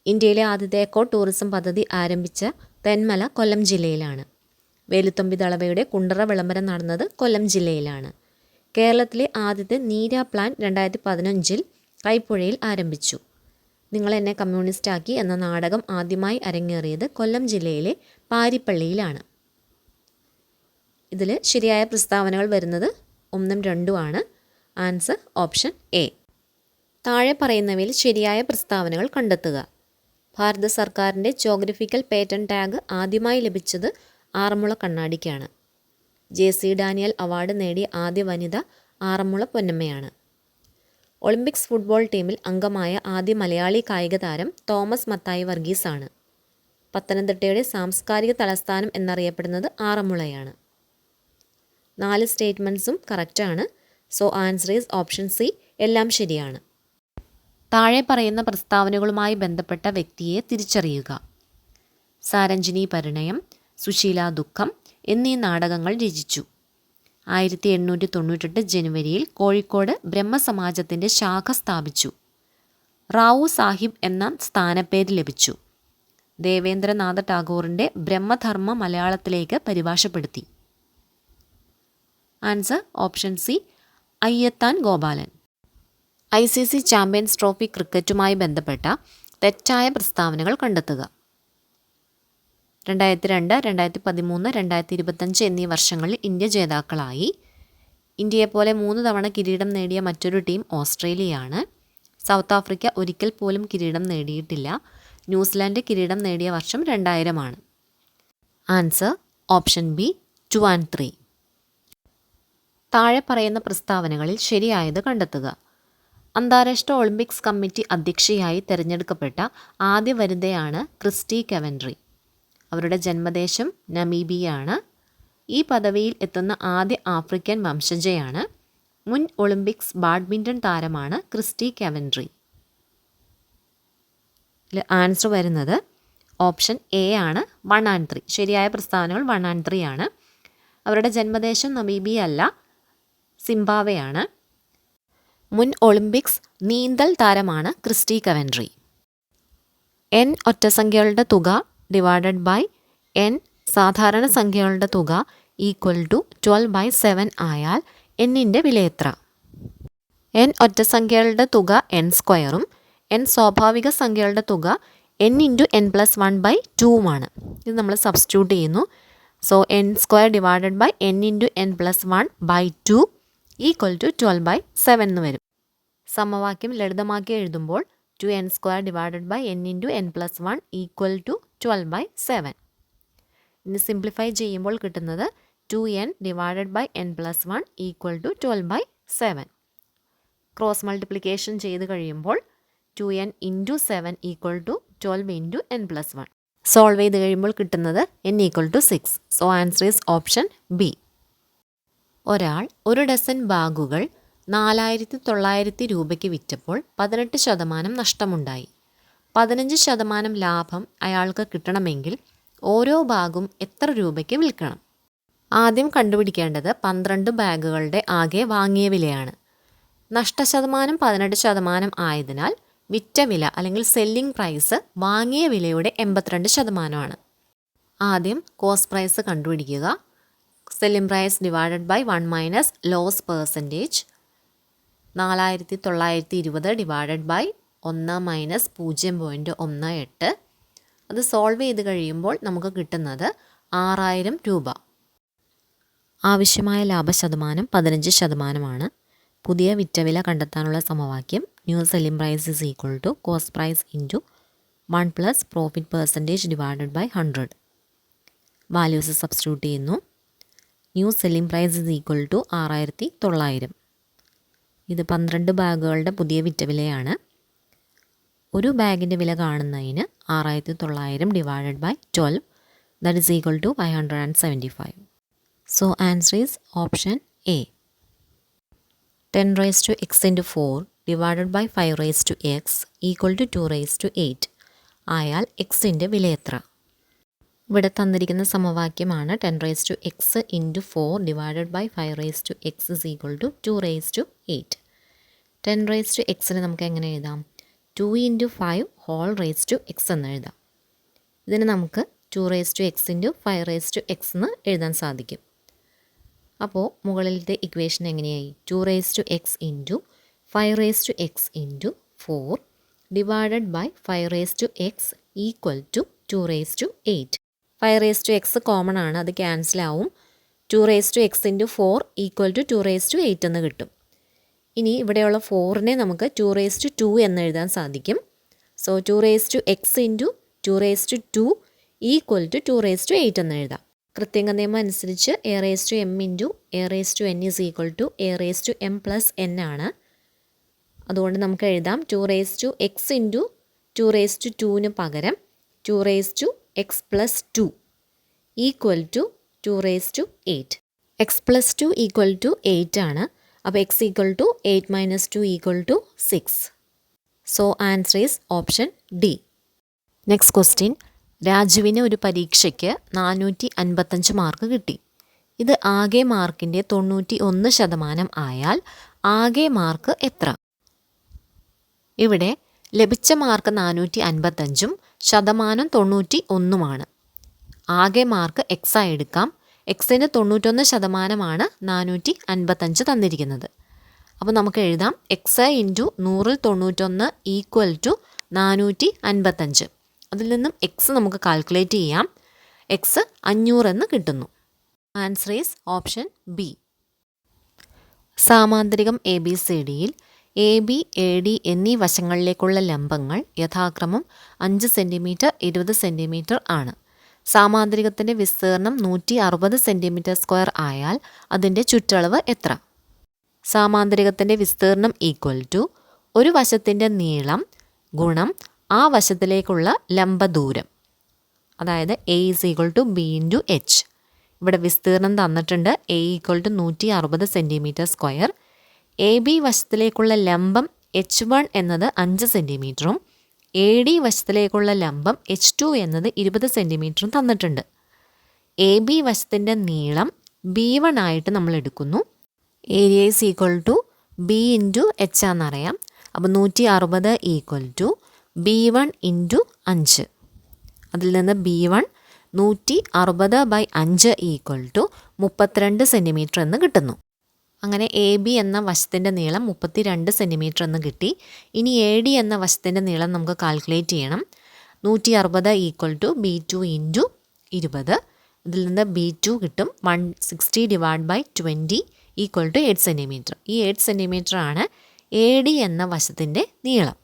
ഇന്ത്യയിലെ ആദ്യത്തെ എക്കോ ടൂറിസം പദ്ധതി ആരംഭിച്ച തെന്മല കൊല്ലം ജില്ലയിലാണ്. വേലുത്തമ്പി ദളവയുടെ കുണ്ടറ വിളംബരം നടന്നത് കൊല്ലം ജില്ലയിലാണ്. കേരളത്തിലെ ആദ്യത്തെ നീര പ്ലാൻ 2015 കൈപ്പുഴയിൽ ആരംഭിച്ചു. നിങ്ങൾ എന്നെ കമ്മ്യൂണിസ്റ്റാക്കി എന്ന നാടകം ആദ്യമായി അരങ്ങേറിയത് കൊല്ലം ജില്ലയിലെ പാരിപ്പള്ളിയിലാണ്. ഇതിൽ ശരിയായ പ്രസ്താവനകൾ വരുന്നത് 1ഉം 2ഉം ആണ്. Answer option A. താഴെ പറയുന്നവയിൽ ശരിയായ പ്രസ്താവനകൾ കണ്ടെത്തുക. ഭാരത സർക്കാരിൻ്റെ ജോഗ്രഫിക്കൽ പേറ്റന്റ് ടാഗ് ആദ്യമായി ലഭിച്ചത് ആറന്മുള കണ്ണാടിക്കാണ്. JC ഡാനിയൽ അവാർഡ് നേടിയ ആദ്യ വനിത ആറന്മുള പൊന്നമ്മയാണ്. ഒളിമ്പിക്സ് ഫുട്ബോൾ ടീമിൽ അംഗമായ ആദ്യ മലയാളി കായിക താരം തോമസ് മത്തായി വർഗീസ് ആണ്. പത്തനംതിട്ടയുടെ സാംസ്കാരിക തലസ്ഥാനം എന്നറിയപ്പെടുന്നത് ആറന്മുളയാണ്. 4 സ്റ്റേറ്റ്മെൻറ്റ്സും കറക്റ്റാണ്. So answer is option C, എല്ലാം ശരിയാണ്. താഴെ പറയുന്ന പ്രസ്താവനകളുമായി ബന്ധപ്പെട്ട വ്യക്തിയെ തിരിച്ചറിയുക. സാരഞ്ജിനി പരിണയം, സുശീല ദുഃഖം എന്നീ നാടകങ്ങൾ രചിച്ചു. 1898 ജനുവരിയിൽ കോഴിക്കോട് ബ്രഹ്മസമാജത്തിൻ്റെ ശാഖ സ്ഥാപിച്ചു. റാവു സാഹിബ് എന്ന സ്ഥാനപ്പേര് ലഭിച്ചു. ദേവേന്ദ്രനാഥ ടാഗോറിൻ്റെ ബ്രഹ്മധർമ്മ മലയാളത്തിലേക്ക് പരിഭാഷപ്പെടുത്തി. Answer option C, Ayyathan Gopalan. ICC champions trophy ക്രിക്കറ്റുമായി ബന്ധപ്പെട്ട തെറ്റായ പ്രസ്താവനകൾ കണ്ടെത്തുക. 2002, 2013, 2025 എന്നീ വർഷങ്ങളിൽ ഇന്ത്യ ജേതാക്കളായി. ഇന്ത്യയെപ്പോലെ 3 തവണ കിരീടം നേടിയ മറ്റൊരു ടീം ഓസ്ട്രേലിയയാണ്. സൗത്ത് ആഫ്രിക്ക ഒരിക്കൽ പോലും കിരീടം നേടിയിട്ടില്ല. ന്യൂസിലാൻഡ് കിരീടം നേടിയ വർഷം 2000 ആണ്. Answer option B, 2 and 3. താഴെ പറയുന്ന പ്രസ്താവനകളിൽ ശരിയായത് കണ്ടെത്തുക. അന്താരാഷ്ട്ര ഒളിമ്പിക്സ് കമ്മിറ്റി അധ്യക്ഷയായി തിരഞ്ഞെടുക്കപ്പെട്ട ആദ്യ വനിതയാണ് ക്രിസ്റ്റി കെവൻട്രി. അവരുടെ ജന്മദേശം നമീബിയയാണ്. ഈ പദവിയിൽ എത്തുന്ന ആദ്യ ആഫ്രിക്കൻ വംശജയാണ്. മുൻ ഒളിമ്പിക്സ് ബാഡ്മിൻ്റൺ താരമാണ് ക്രിസ്റ്റി കെവൻട്രി. ആൻസർ വരുന്നത് ഓപ്ഷൻ എ ആണ്, 1 and 3. ശരിയായ പ്രസ്താവനകൾ 1 and 3 ആണ്. അവരുടെ ജന്മദേശം നമീബിയ അല്ല, സിംബാബ്വേയാണ്. മുൻ ഒളിമ്പിക്സ് നീന്തൽ താരമാണ് ക്രിസ്റ്റി കെവൻട്രി. n ഒറ്റസംഖ്യകളുടെ തുക ഡിവൈഡഡ് ബൈ n സാധാരണ സംഖ്യകളുടെ തുക ഈക്വൽ ടു 12/7 ആയാൽ എന്നിൻ്റെ വില എത്ര? n ഒറ്റസംഖ്യകളുടെ തുക n² n സ്വാഭാവിക സംഖ്യകളുടെ തുക n × n+1/2 ഇത് നമ്മൾ സബ്സ്റ്റിറ്റ്യൂട്ട് ചെയ്യുന്നു. So n² divided by n × n+1/2 equal to 12/7 എന്ന് വരും. സമവാക്യം ലളിതമാക്കി എഴുതുമ്പോൾ 2n² divided by n × n+1 equal to 12/7. ഇനി സിംപ്ലിഫൈ ചെയ്യുമ്പോൾ കിട്ടുന്നത് 2n divided by n+1 equal to 12/7. Cross multiplication ചെയ്ത് കഴിയുമ്പോൾ 2n × 7 equal to 12 × n+1. Solve ചെയ്ത് കഴിയുമ്പോൾ കിട്ടുന്നത് n equal to 6. So answer is option B. ഒരാൾ 1 ഡസൻ ബാഗുകൾ 4900 രൂപയ്ക്ക് വിറ്റപ്പോൾ 18% നഷ്ടമുണ്ടായി. 15% ലാഭം അയാൾക്ക് കിട്ടണമെങ്കിൽ ഓരോ ബാഗും എത്ര രൂപയ്ക്ക് വിൽക്കണം? ആദ്യം കണ്ടുപിടിക്കേണ്ടത് 12 ബാഗുകളുടെ ആകെ വാങ്ങിയ വിലയാണ്. നഷ്ടശതമാനം 18% ആയതിനാൽ വിറ്റ വില അല്ലെങ്കിൽ സെല്ലിംഗ് പ്രൈസ് വാങ്ങിയ വിലയുടെ 82%. ആദ്യം കോസ്റ്റ് പ്രൈസ് കണ്ടുപിടിക്കുക. Selling price divided by 1 minus loss percentage. 4920 divided by 1 minus 0.18. അത് സോൾവ് ചെയ്ത് കഴിയുമ്പോൾ നമുക്ക് കിട്ടുന്നത് 6000 രൂപ. ആവശ്യമായ ലാഭശതമാനം 15%. പുതിയ വിറ്റവില കണ്ടെത്താനുള്ള സമവാക്യം new selling price is equal to cost price into 1 plus profit percentage divided by 100. Values substitute ചെയ്യുന്നു. New selling price is equal to 6900. ഇത് 12 ബാഗുകളുടെ പുതിയ വിറ്റവിലയാണ്. ഒരു ബാഗിൻ്റെ വില കാണുന്നതിന് 6900 divided by 12 that is equal to 575. So answer is option A. 10 raised to x into 4 divided by 5 raised to x equal to 2 raised to 8 ആയാൽ എക്സിൻ്റെ വില എത്ര? ഇവിടെ തന്നിരിക്കുന്ന സമവാക്യമാണ് 10 raised to x into 4 divided by 5 raised to x is equal to 2 raised to 8. 10 raised to xനെ നമുക്ക് എങ്ങനെ എഴുതാം? 2 into 5 whole raised to x എന്ന് എഴുതാം. ഇതിന് നമുക്ക് 2 raised to x into 5 raised to x എന്ന് എഴുതാൻ സാധിക്കും. അപ്പോൾ മുകളിലത്തെ equation എങ്ങനെയായി? 2 raised to x into 5 raised to x into 4 divided by 5 raised to x equal to 2 raised to 8. 5 raised to x common ആണ്, അത് ക്യാൻസൽ ആവും. 2 raised to x into 4 equal to 2 raised to 8 എന്ന് കിട്ടും. ഇനി ഇവിടെയുള്ള 4നെ നമുക്ക് 2 എന്ന് എഴുതാൻ സാധിക്കും. So 2x into 2 equal to 2 എന്ന് എഴുതാം. കൃത്യങ്ക നിയമം അനുസരിച്ച് a m into a(n) is equal to a(m + n) ആണ്. അതുകൊണ്ട് നമുക്ക് എഴുതാം 2x ഇൻറ്റു 2 പകരം 2x + 2 equal to 2 x + 2 equal to 8 ആണ്. അപ്പോൾ x equal to 8 - 2 equal to 6. So answer is option D. Next question. രാജുവിന് ഒരു പരീക്ഷയ്ക്ക് 455 മാർക്ക് കിട്ടി. ഇത് ആകെ മാർക്കിൻ്റെ 91% ആയാൽ ആകെ മാർക്ക് എത്ര? ഇവിടെ ലഭിച്ച മാർക്ക് 455-ഉം ശതമാനം 91-ഉമാണ്. ആകെ മാർക്ക് എക്സ് ആയി എടുക്കാം. എക്സിന് 91% 455 തന്നിരിക്കുന്നത്. അപ്പോൾ നമുക്ക് എഴുതാം എക്സ് ഇൻറ്റു 100ൽ 91 ഈക്വൽ ടു 455. അതിൽ നിന്നും എക്സ് നമുക്ക് കാൽക്കുലേറ്റ് ചെയ്യാം. എക്സ് 500 എന്ന് കിട്ടുന്നു. Answer is option B. സാമാന്തരികം ABCDയിൽ AB, AD എന്നീ വശങ്ങളിലേക്കുള്ള ലംബങ്ങൾ യഥാക്രമം 5 സെൻറ്റിമീറ്റർ 20 സെൻറ്റിമീറ്റർ ആണ്. സാമാന്തരികത്തിൻ്റെ വിസ്തീർണം 160 സെൻറ്റിമീറ്റർ² ആയാൽ അതിൻ്റെ ചുറ്റളവ് എത്ര? സാമാന്തരികത്തിൻ്റെ വിസ്തീർണം ഈക്വൽ ടു ഒരു വശത്തിൻ്റെ നീളം ഗുണം ആ വശത്തിലേക്കുള്ള ലംബ ദൂരം. അതായത് A = B × H. ഇവിടെ വിസ്തീർണം തന്നിട്ടുണ്ട്. A = 160 സെൻറ്റിമീറ്റർ². AB വശത്തിലേക്കുള്ള ലംബം H1 എന്നത് 5 സെൻറ്റിമീറ്ററും AD വശത്തിലേക്കുള്ള ലംബം H2 എന്നത് 20 സെൻറ്റിമീറ്ററും തന്നിട്ടുണ്ട്. AB വശത്തിൻ്റെ നീളം B1 ആയിട്ട് നമ്മൾ എടുക്കുന്നു. Area is equal to B × H ആണെന്നറിയാം. അപ്പോൾ 160 ഈക്വൽ ടു B1 × 5. അതിൽ നിന്ന് B1 160/5 ഈക്വൽ ടു 32 സെൻറ്റിമീറ്റർ എന്ന് കിട്ടുന്നു. അങ്ങനെ AB എന്ന വശത്തിൻ്റെ നീളം 32 സെൻറ്റിമീറ്റർ എന്ന് കിട്ടി. ഇനി AD എന്ന വശത്തിൻ്റെ നീളം നമുക്ക് കാൽക്കുലേറ്റ് ചെയ്യണം. 160 ഈക്വൽ ടു B2 × 20. ഇതിൽ നിന്ന് B2 കിട്ടും 160/20 ഈക്വൽ ടു 8 സെൻറ്റിമീറ്റർ. ഈ 8 സെൻറ്റിമീറ്റർ ആണ് AD എന്ന വശത്തിൻ്റെ നീളം.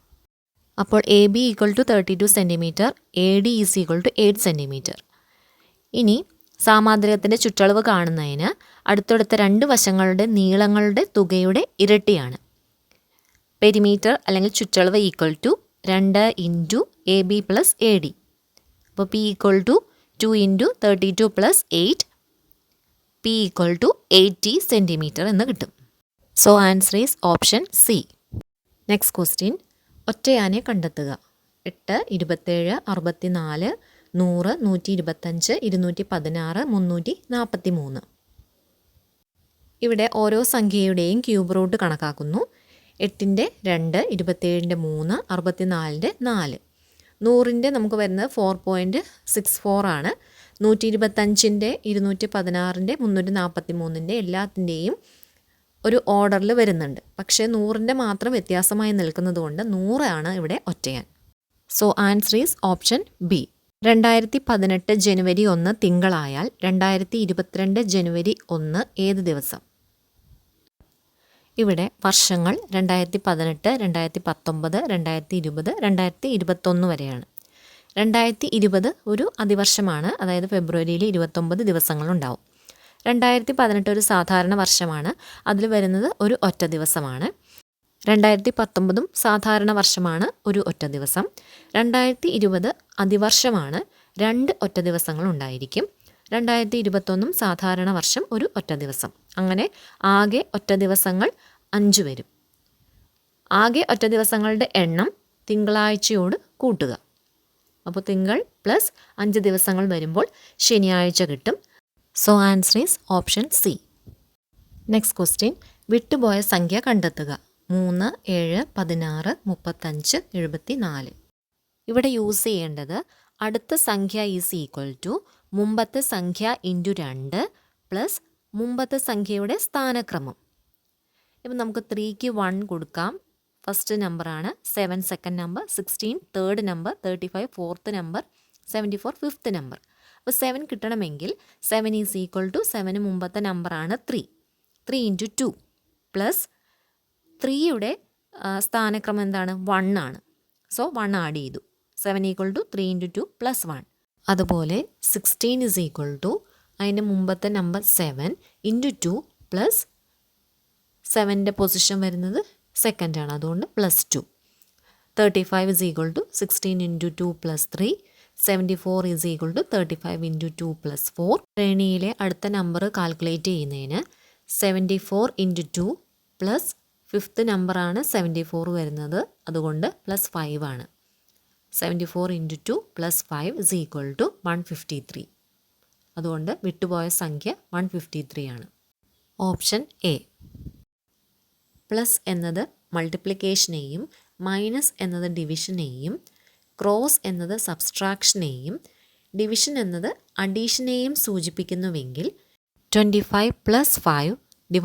അപ്പോൾ AB = 32 സെൻറ്റിമീറ്റർ, AD = 8 സെൻറ്റിമീറ്റർ. ഇനി സാമാന്തരികത്തിൻ്റെ ചുറ്റളവ് കാണുന്നതിന് അടുത്തടുത്ത 2 വശങ്ങളുടെ നീളങ്ങളുടെ തുകയുടെ ഇരട്ടിയാണ്. പെരിമീറ്റർ അല്ലെങ്കിൽ ചുറ്റളവ് ഈക്വൽ ടു 2 × AB + AD. അപ്പോൾ P = 2 × 32 + 8. P = 80 സെൻറ്റിമീറ്റർ എന്ന് കിട്ടും. So answer is option C. Next question. ഒറ്റയാനെ കണ്ടെത്തുക. 8, 27, 64, 100, 125, 216, 343. ഇവിടെ ഓരോ സംഖ്യയുടെയും ക്യൂബ് റൂട്ട് കണക്കാക്കുന്നു. 8-ൻ്റെ 2, 27-ൻ്റെ 3, 64-ൻ്റെ 4. 100-ൻ്റെ നമുക്ക് വരുന്നത് 4.64 ആണ്. 125-ൻ്റെ 216-ൻ്റെ 343-ൻ്റെ എല്ലാത്തിൻ്റെയും ഒരു ഓർഡറിൽ വരുന്നുണ്ട്. പക്ഷേ 100-ൻ്റെ മാത്രം വ്യത്യാസമായി നിൽക്കുന്നത് കൊണ്ട് 100 ആണ് ഇവിടെ ഒറ്റയാൻ. So answer is option B. 2018 ജനുവരി 1 തിങ്കളായാൽ 2022 ജനുവരി 1 ഏത് ദിവസം? ഇവിടെ വർഷങ്ങൾ 2018, 2019, 2020, 2021 വരെയാണ്. 2020 ഒരു അതിവർഷമാണ്. അതായത് ഫെബ്രുവരിയിൽ 29 ദിവസങ്ങളുണ്ടാവും. 2018 ഒരു സാധാരണ വർഷമാണ്. അതിൽ വരുന്നത് ഒരു ഒറ്റ ദിവസമാണ്. 2019 സാധാരണ വർഷമാണ്, ഒരു ഒറ്റ ദിവസം. 2020 അതിവർഷമാണ്, 2 ഒറ്റ ദിവസങ്ങൾ ഉണ്ടായിരിക്കും. 2021 സാധാരണ വർഷം, ഒരു ഒറ്റ ദിവസം. അങ്ങനെ ആകെ ഒറ്റ ദിവസങ്ങൾ 5 വരും. ആകെ ഒറ്റ ദിവസങ്ങളുടെ എണ്ണം തിങ്കളാഴ്ചയോട് കൂട്ടുക. അപ്പോൾ തിങ്കൾ പ്ലസ് 5 ദിവസങ്ങൾ വരുമ്പോൾ ശനിയാഴ്ച കിട്ടും. So answer is option C. Next question. വിട്ടുപോയ സംഖ്യ കണ്ടെത്തുക. 3, 7, 16, 35, 74. ഇവിടെ യൂസ് ചെയ്യേണ്ടത് അടുത്ത സംഖ്യ ഈസ് ഈക്വൽ ടു മുമ്പത്തെ സംഖ്യ ഇൻറ്റു 2 പ്ലസ് മുമ്പത്തെ സംഖ്യയുടെ സ്ഥാനക്രമം. ഇപ്പം നമുക്ക് 3ക്ക് 1 കൊടുക്കാം. ഫസ്റ്റ് നമ്പറാണ്. 7 second number, 16 third number, 35 fourth number, 74 fifth number. അപ്പോൾ 7 കിട്ടണമെങ്കിൽ 7 ഈസ് ഈക്വൽ ടു 7 മുമ്പത്തെ നമ്പറാണ് 3 × 2 പ്ലസ് 3യുടെ സ്ഥാനക്രമം എന്താണ്? 1 ആണ്. സോ 1 ആഡ് ചെയ്തു. 7 = 3 × 2 + 1. അതുപോലെ 16 = അതിൻ്റെ മുമ്പത്തെ നമ്പർ 7 × 2 + 7ൻ്റെ പൊസിഷൻ വരുന്നത് സെക്കൻഡ് ആണ്, അതുകൊണ്ട് +2. 35 = 16 × 2 + 3. 74 = 35 × 2 + 4. ശ്രേണിയിലെ അടുത്ത നമ്പർ കാൽക്കുലേറ്റ് ചെയ്യുന്നതിന് 74 × 2 + 5th നമ്പറാണ് 74 വരുന്നത്, അതുകൊണ്ട് +5 ആണ്. 74 × 2 + 5 = 153. അതുകൊണ്ട് വിട്ടുപോയ സംഖ്യ 153 ആണ്. Option A. പ്ലസ് എന്നത് മൾട്ടിപ്ലിക്കേഷനെയും മൈനസ് എന്നത് ഡിവിഷനെയും ക്രോസ് എന്നത് സബ്സ്ട്രാക്ഷനെയും ഡിവിഷൻ എന്നത് അഡീഷനെയും സൂചിപ്പിക്കുന്നുവെങ്കിൽ 25 + 5 /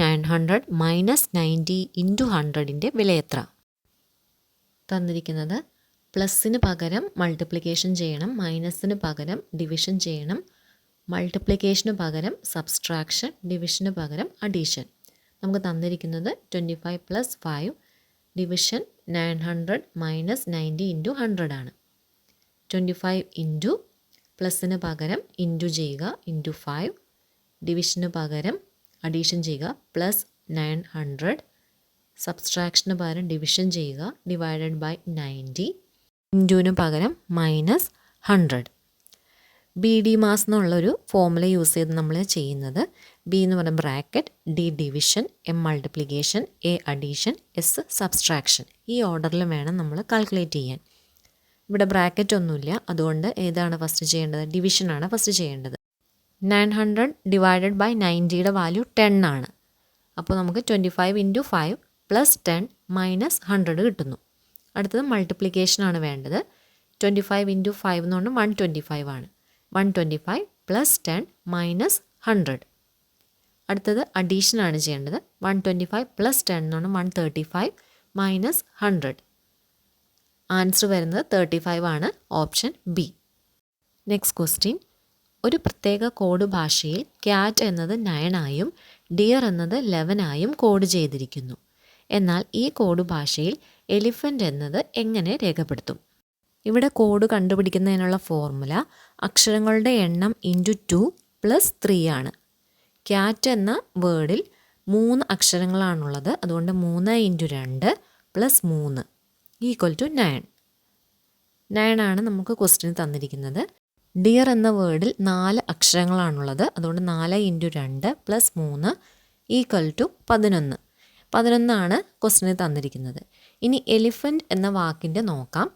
900 - 90 × 100ൻ്റെ വിലയെത്ര? തന്നിരിക്കുന്നത് പ്ലസിന് പകരം മൾട്ടിപ്ലിക്കേഷൻ ചെയ്യണം, മൈനസിന് പകരം ഡിവിഷൻ ചെയ്യണം, മൾട്ടിപ്ലിക്കേഷന് പകരം സബ്സ്ട്രാക്ഷൻ, ഡിവിഷന് പകരം അഡീഷൻ. നമുക്ക് തന്നിരിക്കുന്നത് 25 + 5 ഡിവിഷൻ 900 - 90 × 100 ആണ്. 25 ഇൻറ്റു പ്ലസിന് പകരം ഇൻറ്റു ചെയ്യുക ഇൻറ്റു 5, ഡിവിഷന് പകരം അഡീഷൻ ചെയ്യുക +900, സബ്സ്ട്രാക്ഷന് പകരം ഡിവിഷൻ ചെയ്യുക / 90, ഇൻറ്റുവിന് പകരം -100. BD മാസ് എന്നുള്ളൊരു ഫോർമുല യൂസ് ചെയ്ത് നമ്മൾ ചെയ്യുന്നത്. B എന്ന് പറയുന്ന bracket, D division, M multiplication, A addition, S subtraction. ഈ ഓർഡറിൽ വേണം നമ്മൾ കാൽക്കുലേറ്റ് ചെയ്യാൻ. ഇവിടെ ബ്രാക്കറ്റ് ഒന്നുമില്ല, അതുകൊണ്ട് ഏതാണ് ഫസ്റ്റ് ചെയ്യേണ്ടത്? ഡിവിഷനാണ് ഫസ്റ്റ് ചെയ്യേണ്ടത്. 900 / 90യുടെ വാല്യൂ 10 ആണ്. അപ്പോൾ നമുക്ക് 25 × 5 + 10 - 100 കിട്ടുന്നു. അടുത്തത് മൾട്ടിപ്ലിക്കേഷനാണ് വേണ്ടത്. 25 × 5 എന്ന് പറഞ്ഞാൽ 125 ആണ്. 125 + 10 - 100. അടുത്തത് അഡീഷനാണ് ചെയ്യേണ്ടത്. 125 + 10 എന്ന് പറഞ്ഞാൽ 135 - 100. ആൻസർ വരുന്നത് 35 ആണ്. Option B. Next question. ഒരു പ്രത്യേക കോഡ് ഭാഷയിൽ ക്യാറ്റ് എന്നത് 9 ആയും ഡിയർ എന്നത് 11 ആയും കോഡ് ചെയ്തിരിക്കുന്നു. എന്നാൽ ഈ കോഡ് ഭാഷയിൽ എലിഫൻ്റ് എന്നത് എങ്ങനെ രേഖപ്പെടുത്തും? ഇവിടെ കോഡ് കണ്ടുപിടിക്കുന്നതിനുള്ള ഫോർമുല അക്ഷരങ്ങളുടെ എണ്ണം × 2 + 3 ആണ്. ക്യാറ്റ് എന്ന വേർഡിൽ 3 അക്ഷരങ്ങളാണുള്ളത്, അതുകൊണ്ട് 3 × 2 + 3 = 9. 9 ആണ് നമുക്ക് ക്വസ്റ്റ്യൻ തന്നിരിക്കുന്നത്. ഡിയർ എന്ന വേർഡിൽ 4 അക്ഷരങ്ങളാണുള്ളത്, അതുകൊണ്ട് 4 × 2 + 3 = 11. 11 ആണ് ക്വസ്റ്റ്യന് തന്നിരിക്കുന്നത്. ഇനി എലിഫൻ്റ് എന്ന വാക്കിൻ്റെ നോക്കാം.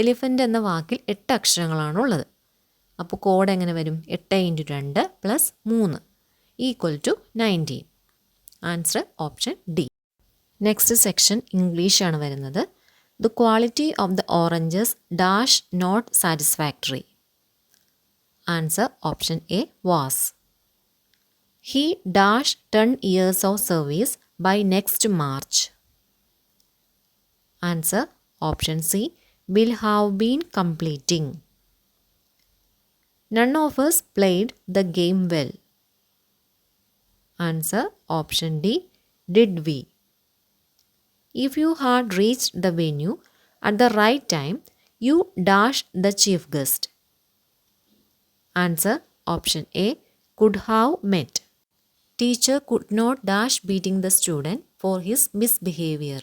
എലിഫൻ്റ് എന്ന വാക്കിൽ 8 അക്ഷരങ്ങളാണുള്ളത്. അപ്പോൾ കോഡ് എങ്ങനെ വരും? 8 × 2 + 3 = 19. Answer option D. Next section ഇംഗ്ലീഷാണ് വരുന്നത്. The quality of the oranges dash not satisfactory. Answer option A was. He dash 10 years of service by next March. Answer option C will have been completing. None of us played the game well. Answer option D did we. If you had reached the venue at the right time, you dashed the chief guest. Answer option A could have met. Teacher could not dash beating the student for his misbehavior.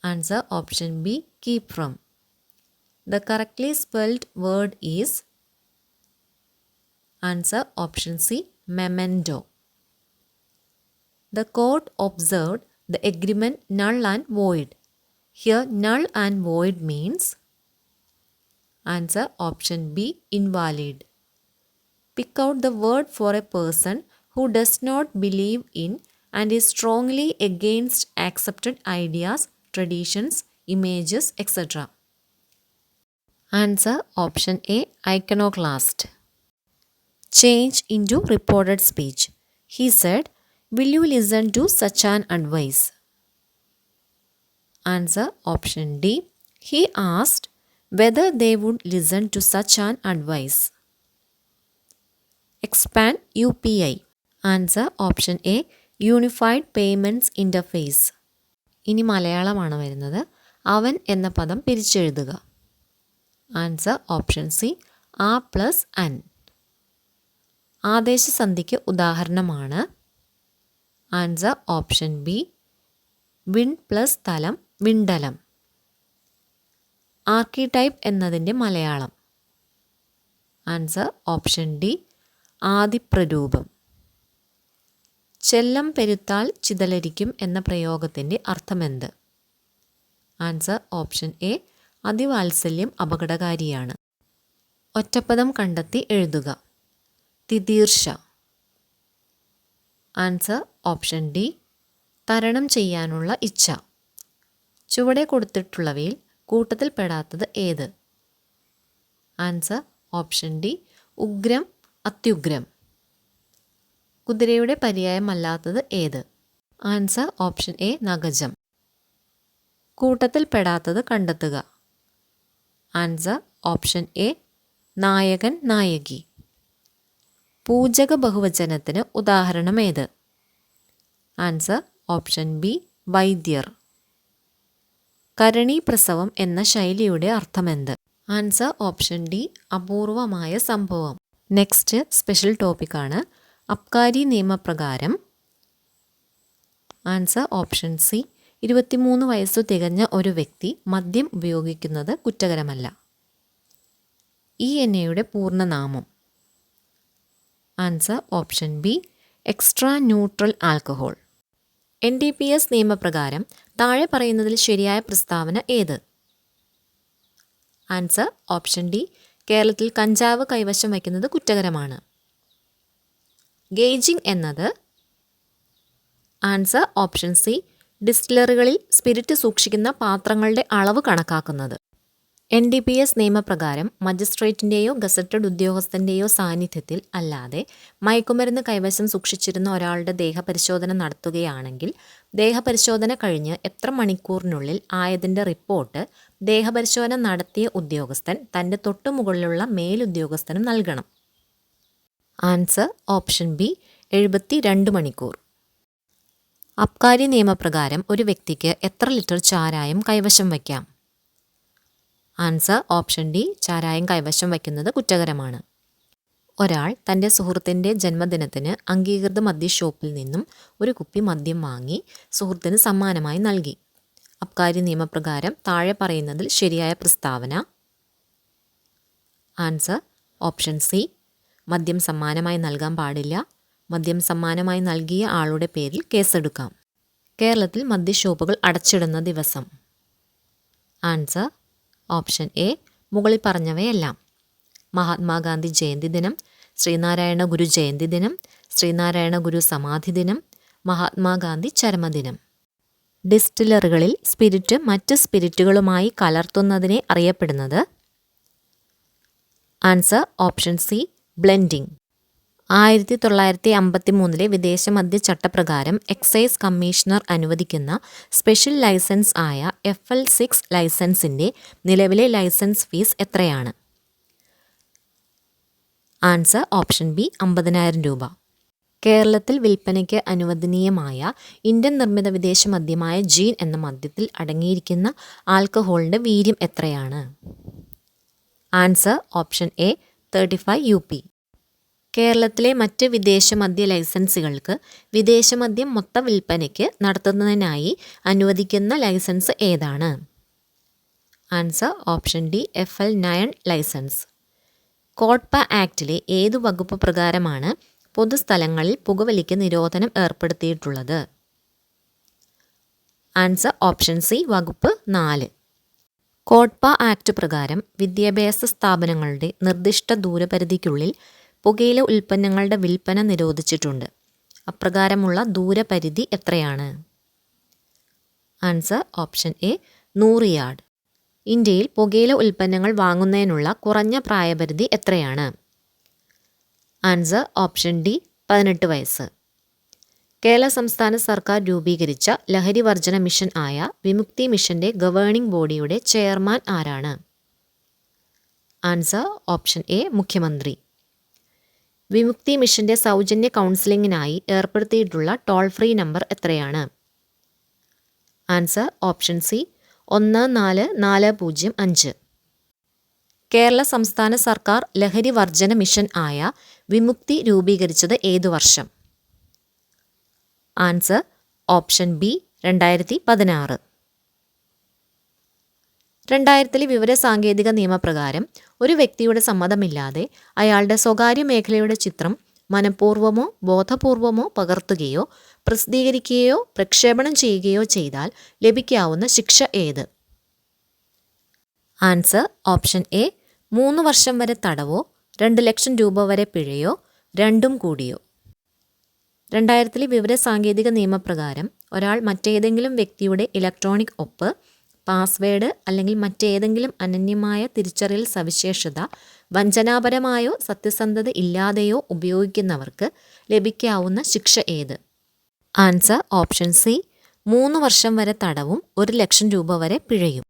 Answer option B keep from. The correctly spelled word is. Answer option C memento. The court observed the agreement null and void. Here null and void means. Answer option B invalid. Pick out the word for a person who does not believe in and is strongly against accepted ideas, traditions, images, etc. Answer option A iconoclast. Change into reported speech. He said, "Will you listen to such an advice?" Answer option D. He asked whether they would listen to such an advice. Expand UPI. Answer option A unified payments interface. ഇനി മലയാളമാണ് വരുന്നത്. അവൻ എന്ന പദം പിരിച്ചെഴുതുക. Answer option C ആ plus അൻ. ആദേശസന്ധിക്ക് ഉദാഹരണമാണ്. ആൻസർ ഓപ്ഷൻ ബി വിൺ പ്ലസ് സ്ഥലം വിണ്ടലം. ആർക്കിടൈപ്പ് എന്നതിൻ്റെ മലയാളം. ആൻസർ ഓപ്ഷൻ ഡി ആദിപ്രരൂപം. ചെല്ലം പെരുത്താൽ ചിതലരിക്കും എന്ന പ്രയോഗത്തിൻ്റെ അർത്ഥമെന്ത്? ആൻസർ ഓപ്ഷൻ എ അതിവാത്സല്യം അപകടകാരിയാണ്. ഒറ്റപ്പദം കണ്ടെത്തി എഴുതുക. തിതീർഷ. ആൻസർ ഓപ്ഷൻ ഡി തരണം ചെയ്യാനുള്ള ഇച്ഛ. ചുവടെ കൊടുത്തിട്ടുള്ളവയിൽ കൂട്ടത്തിൽപ്പെടാത്തത് ഏത്? ആൻസർ ഓപ്ഷൻ ഡി ഉഗ്രം അത്യുഗ്രം. കുതിരയുടെ പര്യായമല്ലാത്തത് ഏത്? ആൻസർ ഓപ്ഷൻ എ നഗജം. കൂട്ടത്തിൽപ്പെടാത്തത് കണ്ടെത്തുക. ആൻസർ ഓപ്ഷൻ എ നായകൻ നായകി. പൂജക ബഹുവചനത്തിന് ഉദാഹരണം ഏത്? ആൻസർ ഓപ്ഷൻ ബി വൈദ്യർ. കരണി പ്രസവം എന്ന ശൈലിയുടെ അർത്ഥമെന്ത്? ആൻസർ ഓപ്ഷൻ ഡി അപൂർവമായ സംഭവം. നെക്സ്റ്റ് സ്പെഷ്യൽ ടോപ്പിക്കാണ് അബ്കാരി നിയമപ്രകാരം. ആൻസർ ഓപ്ഷൻ സി 23 വയസ്സു തികഞ്ഞ ഒരു വ്യക്തി മദ്യം ഉപയോഗിക്കുന്നത് കുറ്റകരമല്ല. ഈ എണ്ണയുടെ പൂർണ്ണനാമം? Answer option B extra neutral alcohol. NDPS നിയമപ്രകാരം താഴെ പറയുന്നതിൽ ശരിയായ പ്രസ്താവന ഏത്? ആൻസർ ഓപ്ഷൻ ഡി കേരളത്തിൽ കഞ്ചാവ് കൈവശം വയ്ക്കുന്നത് കുറ്റകരമാണ്. ഗേജിംഗ് എന്നത്? ആൻസർ ഓപ്ഷൻ സി ഡിസ്റ്റിലറികളിൽ സ്പിരിറ്റ് സൂക്ഷിക്കുന്ന പാത്രങ്ങളുടെ അളവ് കണക്കാക്കുന്നത്. NDPS നിയമപ്രകാരം മജിസ്ട്രേറ്റിൻ്റെയോ ഗസറ്റഡ് ഉദ്യോഗസ്ഥൻ്റെയോ സാന്നിധ്യത്തിൽ അല്ലാതെ മയക്കുമരുന്ന് കൈവശം സൂക്ഷിച്ചിരുന്ന ഒരാളുടെ ദേഹപരിശോധന നടത്തുകയാണെങ്കിൽ ദേഹപരിശോധന കഴിഞ്ഞ് എത്ര മണിക്കൂറിനുള്ളിൽ ആയതിൻ്റെ റിപ്പോർട്ട് ദേഹപരിശോധന നടത്തിയ ഉദ്യോഗസ്ഥൻ തൻ്റെ തൊട്ടുമുകളിലുള്ള മേലുദ്യോഗസ്ഥനും നൽകണം. ആൻസർ ഓപ്ഷൻ ബി 72 മണിക്കൂർ. അബ്കാരി നിയമപ്രകാരം ഒരു വ്യക്തിക്ക് എത്ര ലിറ്റർ ചാരായം കൈവശം വയ്ക്കാം? ആൻസർ ഓപ്ഷൻ ഡി ചാരായം കൈവശം വയ്ക്കുന്നത് കുറ്റകരമാണ്. ഒരാൾ തൻ്റെ സുഹൃത്തിൻ്റെ ജന്മദിനത്തിന് അംഗീകൃത മദ്യഷോപ്പിൽ നിന്നും ഒരു കുപ്പി മദ്യം വാങ്ങി സുഹൃത്തിന് സമ്മാനമായി നൽകി. അബ്കാരി നിയമപ്രകാരം താഴെ പറയുന്നതിൽ ശരിയായ പ്രസ്താവന? ആൻസർ ഓപ്ഷൻ സി മദ്യം സമ്മാനമായി നൽകാൻ പാടില്ല. മദ്യം സമ്മാനമായി നൽകിയ ആളുടെ പേരിൽ കേസെടുക്കാം. കേരളത്തിൽ മദ്യഷോപ്പുകൾ അടച്ചിടുന്ന ദിവസം? ആൻസർ ഓപ്ഷൻ എ മുകളിൽ പറഞ്ഞവയെല്ലാം. മഹാത്മാഗാന്ധി ജയന്തി ദിനം, ശ്രീനാരായണ ഗുരു ജയന്തി ദിനം, ശ്രീനാരായണ ഗുരു സമാധി ദിനം, മഹാത്മാഗാന്ധി ചരമദിനം. ഡിസ്റ്റിലറികളിൽ സ്പിരിറ്റ് മറ്റ് സ്പിരിറ്റുകളുമായി കലർത്തുന്നതിനെ അറിയപ്പെടുന്നത്? Answer option C blending. 1953 വിദേശമദ്യ ചട്ടപ്രകാരം എക്സൈസ് കമ്മീഷണർ അനുവദിക്കുന്ന സ്പെഷ്യൽ ലൈസൻസ് ആയ FL6 ലൈസൻസിൻ്റെ നിലവിലെ ലൈസൻസ് ഫീസ് എത്രയാണ്? ആൻസർ ഓപ്ഷൻ ബി 50,000 രൂപ. കേരളത്തിൽ വിൽപ്പനയ്ക്ക് അനുവദനീയമായ ഇന്ത്യൻ നിർമ്മിത വിദേശ മദ്യമായ ജീൻ എന്ന മദ്യത്തിൽ അടങ്ങിയിരിക്കുന്ന ആൽക്കഹോളിൻ്റെ വീര്യം എത്രയാണ്? Answer option A 35 UP. കേരളത്തിലെ മറ്റ് വിദേശമദ്യ ലൈസൻസുകൾക്ക് വിദേശമദ്യം മൊത്ത വിൽപ്പനയ്ക്ക് നടത്തുന്നതിനായി അനുവദിക്കുന്ന ലൈസൻസ് ഏതാണ്? Answer option D FL9 licence. COTPA ആക്ടിലെ ഏതു വകുപ്പ് പ്രകാരമാണ് പൊതുസ്ഥലങ്ങളിൽ പുകവലിക്ക് നിരോധനം ഏർപ്പെടുത്തിയിട്ടുള്ളത്? ആൻസർ ഓപ്ഷൻ സി വകുപ്പ് 4. കോട്ട്പ ആക്ട് പ്രകാരം വിദ്യാഭ്യാസ സ്ഥാപനങ്ങളുടെ നിർദ്ദിഷ്ട ദൂരപരിധിക്കുള്ളിൽ പുകയില ഉൽപ്പന്നങ്ങളുടെ വിൽപ്പന നിരോധിച്ചിട്ടുണ്ട്. അപ്രകാരമുള്ള ദൂരപരിധി എത്രയാണ്? Answer option A 100 yard. ഇന്ത്യയിൽ പുകയില ഉൽപ്പന്നങ്ങൾ വാങ്ങുന്നതിനുള്ള കുറഞ്ഞ പ്രായപരിധി എത്രയാണ്? ആൻസർ ഓപ്ഷൻ ഡി 18 വയസ്സ്. കേരള സംസ്ഥാന സർക്കാർ രൂപീകരിച്ച ലഹരി വർജന മിഷൻ ആയ വിമുക്തി മിഷന്റെ ഗവേണിംഗ് ബോഡിയുടെ ചെയർമാൻ ആരാണ്? ആൻസർ ഓപ്ഷൻ എ മുഖ്യമന്ത്രി. വിമുക്തി മിഷന്റെ സൗജന്യ കൗൺസിലിങ്ങിനായി ഏർപ്പെടുത്തിയിട്ടുള്ള ടോൾ ഫ്രീ നമ്പർ എത്രയാണ്? Answer option C 14405. കേരള സംസ്ഥാന സർക്കാർ ലഹരി വർജന മിഷൻ ആയ വിമുക്തി രൂപീകരിച്ചത് ഏതു വർഷം? Answer option B 2016. 2000 വിവരസാങ്കേതിക നിയമപ്രകാരം ഒരു വ്യക്തിയുടെ സമ്മതമില്ലാതെ അയാളുടെ സ്വകാര്യ മേഖലയുടെ ചിത്രം മനഃപൂർവ്വമോ ബോധപൂർവമോ പകർത്തുകയോ പ്രസിദ്ധീകരിക്കുകയോ പ്രക്ഷേപണം ചെയ്യുകയോ ചെയ്താൽ ലഭിക്കാവുന്ന ശിക്ഷ ഏത്? ആൻസർ ഓപ്ഷൻ എ 3 വർഷം വരെ തടവോ 2 ലക്ഷം രൂപ വരെ പിഴയോ രണ്ടും കൂടിയോ. 2000 വിവരസാങ്കേതിക നിയമപ്രകാരം ഒരാൾ മറ്റേതെങ്കിലും വ്യക്തിയുടെ ഇലക്ട്രോണിക് ഒപ്പ്, പാസ്വേഡ് അല്ലെങ്കിൽ മറ്റേതെങ്കിലും അനന്യമായ തിരിച്ചറിയൽ സവിശേഷത വഞ്ചനാപരമായോ സത്യസന്ധത ഇല്ലാതെയോ ഉപയോഗിക്കുന്നവർക്ക് ലഭിക്കാവുന്ന ശിക്ഷ ഏത്? ആൻസർ ഓപ്ഷൻ സി 3 വർഷം വരെ തടവും 1 ലക്ഷം രൂപ വരെ പിഴയും.